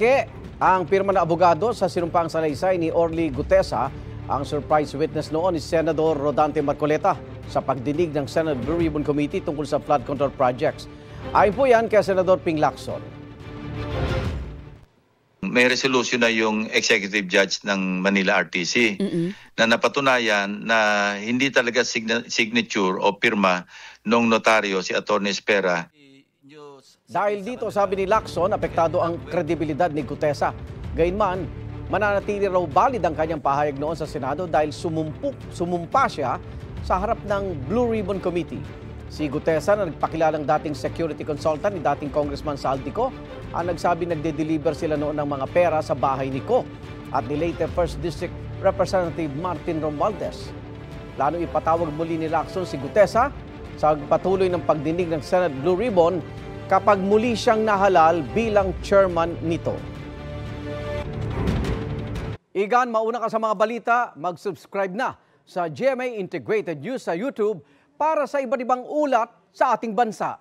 Peke ang pirma na abogado sa sinumpaang salaysay ni Orly Gutesa. Ang surprise witness noon ni Senador Rodante Marcoleta sa pagdinig ng Senate Blue Ribbon Committee tungkol sa flood control projects. Ayon po yan kay Senador Ping Lacson. May resolution na yung executive judge ng Manila RTC na napatunayan na hindi talaga signature o pirma ng notaryo si Atty. Espera. Dahil dito, sabi ni Lacson, apektado ang kredibilidad ni Gutesa. Gayunman, mananatili raw valid ang kanyang pahayag noon sa Senado dahil sumumpa siya sa harap ng Blue Ribbon Committee. Si Gutesa na nagpakilalang dating security consultant ni dating Congressman Saldico ang nagsabi nagde-deliver sila noon ng mga pera sa bahay ni Ko at ni later 1st District Representative Martin Romualdez. Plano ipatawag muli ni Lacson si Gutesa sa patuloy ng pagdinig ng Senate Blue Ribbon kapag muli siyang nahalal bilang chairman nito. Igan, mauna ka sa mga balita, mag-subscribe na sa GMA Integrated News sa YouTube para sa iba't ibang ulat sa ating bansa.